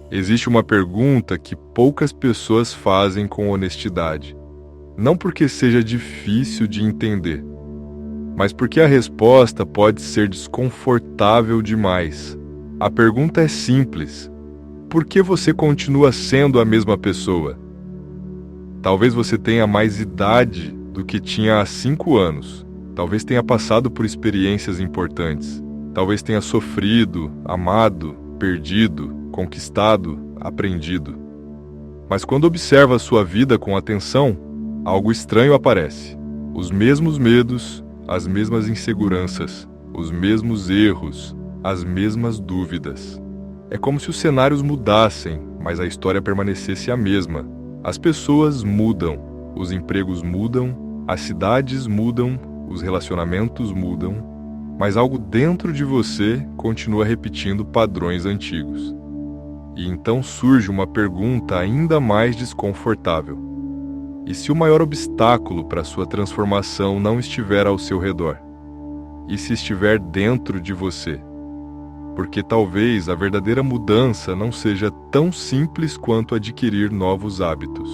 Existe uma pergunta que poucas pessoas fazem com honestidade. Não porque seja difícil de entender, mas porque a resposta pode ser desconfortável demais. A pergunta é simples: por que você continua sendo a mesma pessoa? Talvez você tenha mais idade do que tinha há 5 anos. Talvez tenha passado por experiências importantes. Talvez tenha sofrido, amado, perdido, conquistado, aprendido. Mas quando observa a sua vida com atenção, algo estranho aparece. Os mesmos medos, as mesmas inseguranças, os mesmos erros, as mesmas dúvidas. É como se os cenários mudassem, mas a história permanecesse a mesma. As pessoas mudam, os empregos mudam, as cidades mudam, os relacionamentos mudam, mas algo dentro de você continua repetindo padrões antigos. E então surge uma pergunta ainda mais desconfortável. E se o maior obstáculo para sua transformação não estiver ao seu redor? E se estiver dentro de você? Porque talvez a verdadeira mudança não seja tão simples quanto adquirir novos hábitos.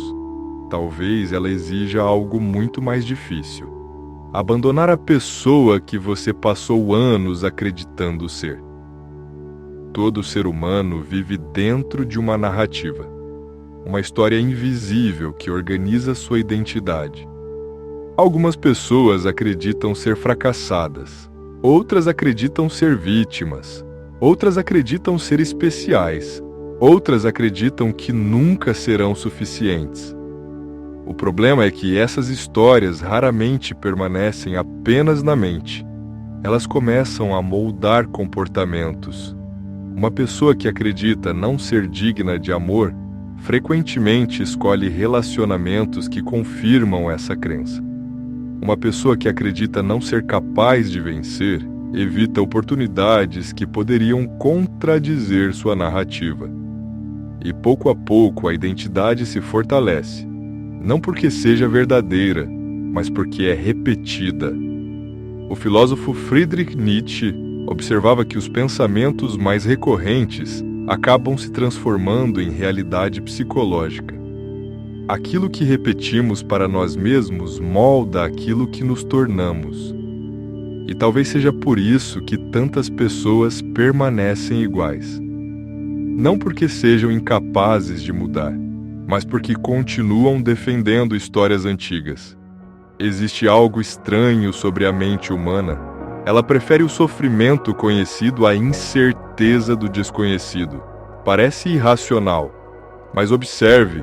Talvez ela exija algo muito mais difícil: abandonar a pessoa que você passou anos acreditando ser. Todo ser humano vive dentro de uma narrativa, uma história invisível que organiza sua identidade. Algumas pessoas acreditam ser fracassadas, outras acreditam ser vítimas, outras acreditam ser especiais, outras acreditam que nunca serão suficientes. O problema é que essas histórias raramente permanecem apenas na mente. Elas começam a moldar comportamentos. Uma pessoa que acredita não ser digna de amor frequentemente escolhe relacionamentos que confirmam essa crença. Uma pessoa que acredita não ser capaz de vencer evita oportunidades que poderiam contradizer sua narrativa. E pouco a pouco a identidade se fortalece, não porque seja verdadeira, mas porque é repetida. O filósofo Friedrich Nietzsche observava que os pensamentos mais recorrentes acabam se transformando em realidade psicológica. Aquilo que repetimos para nós mesmos molda aquilo que nos tornamos. E talvez seja por isso que tantas pessoas permanecem iguais. Não porque sejam incapazes de mudar, mas porque continuam defendendo histórias antigas. Existe algo estranho sobre a mente humana. Ela prefere o sofrimento conhecido à incerteza do desconhecido. Parece irracional, mas observe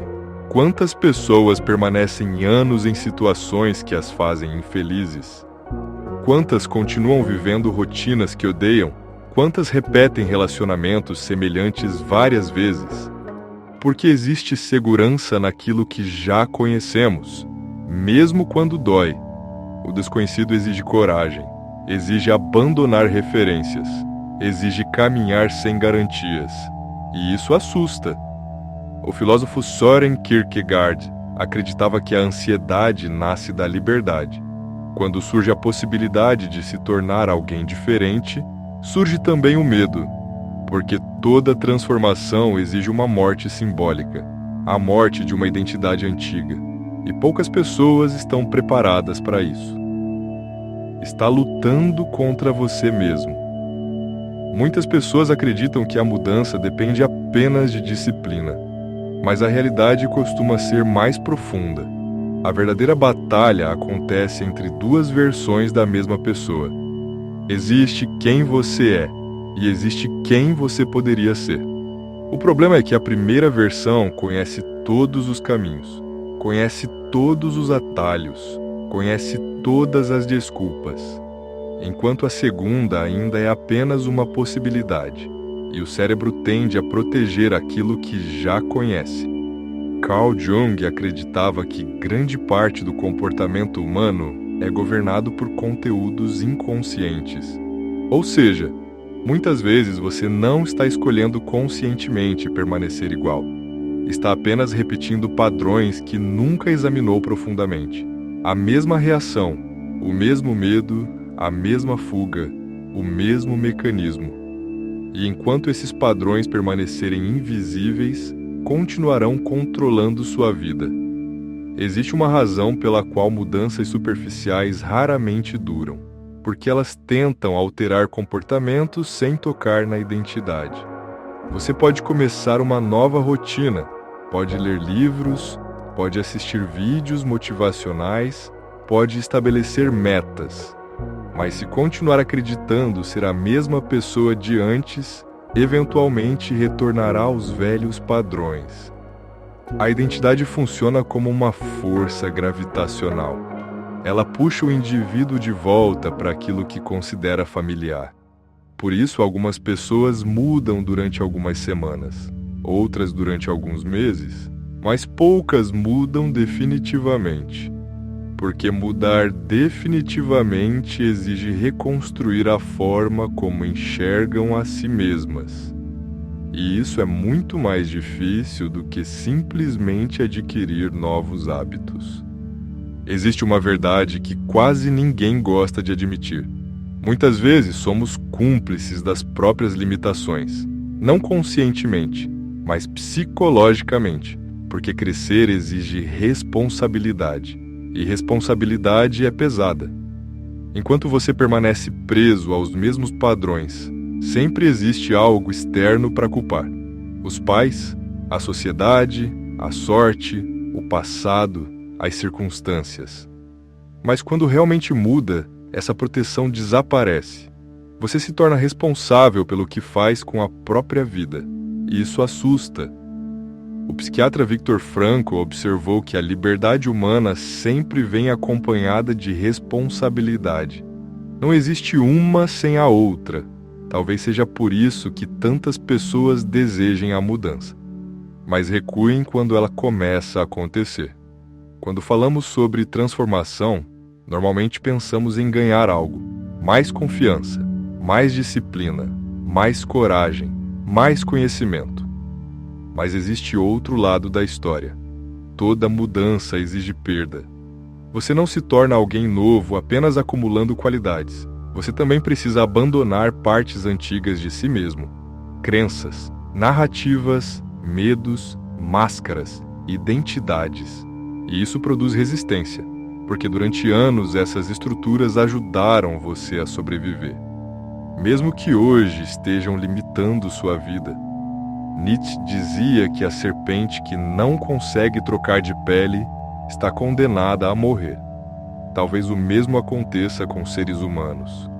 quantas pessoas permanecem anos em situações que as fazem infelizes. Quantas continuam vivendo rotinas que odeiam? Quantas repetem relacionamentos semelhantes várias vezes? Porque existe segurança naquilo que já conhecemos, mesmo quando dói. O desconhecido exige coragem, exige abandonar referências, exige caminhar sem garantias. E isso assusta. O filósofo Søren Kierkegaard acreditava que a ansiedade nasce da liberdade. Quando surge a possibilidade de se tornar alguém diferente, surge também o medo, porque toda transformação exige uma morte simbólica, a morte de uma identidade antiga, e poucas pessoas estão preparadas para isso. Está lutando contra você mesmo. Muitas pessoas acreditam que a mudança depende apenas de disciplina, mas a realidade costuma ser mais profunda. A verdadeira batalha acontece entre duas versões da mesma pessoa. Existe quem você é e existe quem você poderia ser. O problema é que a primeira versão conhece todos os caminhos, conhece todos os atalhos, conhece todas as desculpas, enquanto a segunda ainda é apenas uma possibilidade, e o cérebro tende a proteger aquilo que já conhece. Carl Jung acreditava que grande parte do comportamento humano é governado por conteúdos inconscientes. Ou seja, muitas vezes você não está escolhendo conscientemente permanecer igual. Está apenas repetindo padrões que nunca examinou profundamente. A mesma reação, o mesmo medo, a mesma fuga, o mesmo mecanismo. E enquanto esses padrões permanecerem invisíveis, continuarão controlando sua vida. Existe uma razão pela qual mudanças superficiais raramente duram, porque elas tentam alterar comportamentos sem tocar na identidade. Você pode começar uma nova rotina, pode ler livros, pode assistir vídeos motivacionais, pode estabelecer metas. Mas se continuar acreditando ser a mesma pessoa de antes, eventualmente retornará aos velhos padrões. A identidade funciona como uma força gravitacional. Ela puxa o indivíduo de volta para aquilo que considera familiar. Por isso, algumas pessoas mudam durante algumas semanas, outras durante alguns meses, mas poucas mudam definitivamente. Porque mudar definitivamente exige reconstruir a forma como enxergam a si mesmas. E isso é muito mais difícil do que simplesmente adquirir novos hábitos. Existe uma verdade que quase ninguém gosta de admitir. Muitas vezes somos cúmplices das próprias limitações, não conscientemente, mas psicologicamente, porque crescer exige responsabilidade, e responsabilidade é pesada. Enquanto você permanece preso aos mesmos padrões, sempre existe algo externo para culpar. Os pais, a sociedade, a sorte, o passado, as circunstâncias. Mas quando realmente muda, essa proteção desaparece. Você se torna responsável pelo que faz com a própria vida. E isso assusta. O psiquiatra Viktor Frankl observou que a liberdade humana sempre vem acompanhada de responsabilidade. Não existe uma sem a outra. Talvez seja por isso que tantas pessoas desejem a mudança, mas recuem quando ela começa a acontecer. Quando falamos sobre transformação, normalmente pensamos em ganhar algo: mais confiança, mais disciplina, mais coragem, mais conhecimento. Mas existe outro lado da história. Toda mudança exige perda. Você não se torna alguém novo apenas acumulando qualidades. Você também precisa abandonar partes antigas de si mesmo. Crenças, narrativas, medos, máscaras, identidades. E isso produz resistência, porque durante anos essas estruturas ajudaram você a sobreviver. Mesmo que hoje estejam limitando sua vida. Nietzsche dizia que a serpente que não consegue trocar de pele está condenada a morrer. Talvez o mesmo aconteça com seres humanos.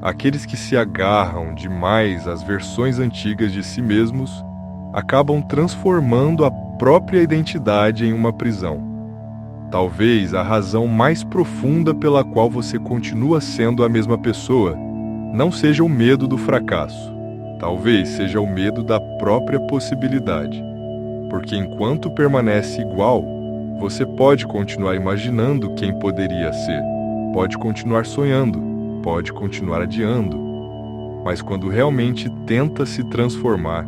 Aqueles que se agarram demais às versões antigas de si mesmos acabam transformando a própria identidade em uma prisão. Talvez a razão mais profunda pela qual você continua sendo a mesma pessoa não seja o medo do fracasso. Talvez seja o medo da própria possibilidade. Porque enquanto permanece igual, você pode continuar imaginando quem poderia ser, pode continuar sonhando, pode continuar adiando. Mas quando realmente tenta se transformar,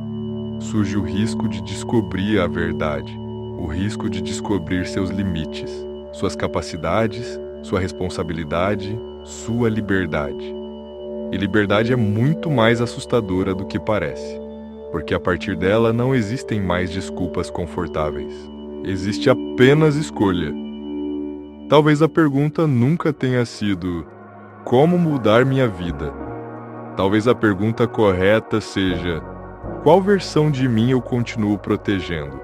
surge o risco de descobrir a verdade, o risco de descobrir seus limites, suas capacidades, sua responsabilidade, sua liberdade. E liberdade é muito mais assustadora do que parece, porque a partir dela não existem mais desculpas confortáveis. Existe apenas escolha. Talvez a pergunta nunca tenha sido: como mudar minha vida? Talvez a pergunta correta seja: qual versão de mim eu continuo protegendo?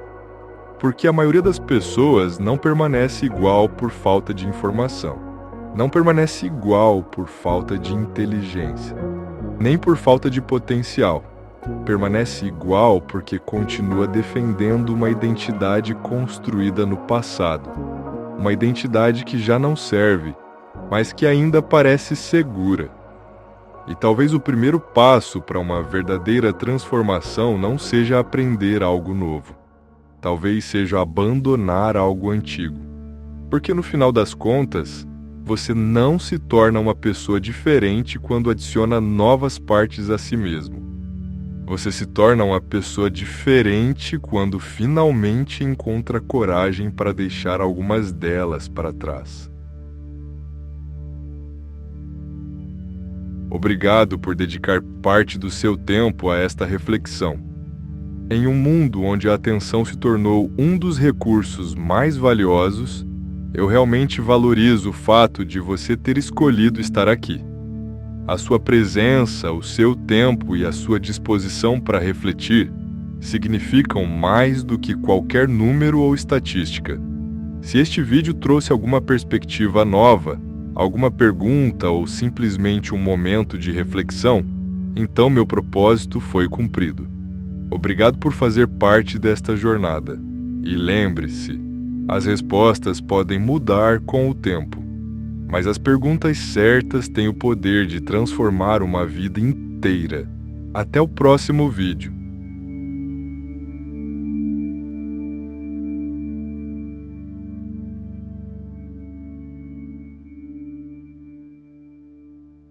Porque a maioria das pessoas não permanece igual por falta de informação. Não permanece igual por falta de inteligência, nem por falta de potencial. Permanece igual porque continua defendendo uma identidade construída no passado. Uma identidade que já não serve, mas que ainda parece segura. E talvez o primeiro passo para uma verdadeira transformação não seja aprender algo novo. Talvez seja abandonar algo antigo. Porque no final das contas, você não se torna uma pessoa diferente quando adiciona novas partes a si mesmo. Você se torna uma pessoa diferente quando finalmente encontra coragem para deixar algumas delas para trás. Obrigado por dedicar parte do seu tempo a esta reflexão. Em um mundo onde a atenção se tornou um dos recursos mais valiosos, eu realmente valorizo o fato de você ter escolhido estar aqui. A sua presença, o seu tempo e a sua disposição para refletir significam mais do que qualquer número ou estatística. Se este vídeo trouxe alguma perspectiva nova, alguma pergunta ou simplesmente um momento de reflexão, então meu propósito foi cumprido. Obrigado por fazer parte desta jornada. E lembre-se, as respostas podem mudar com o tempo, mas as perguntas certas têm o poder de transformar uma vida inteira. Até o próximo vídeo.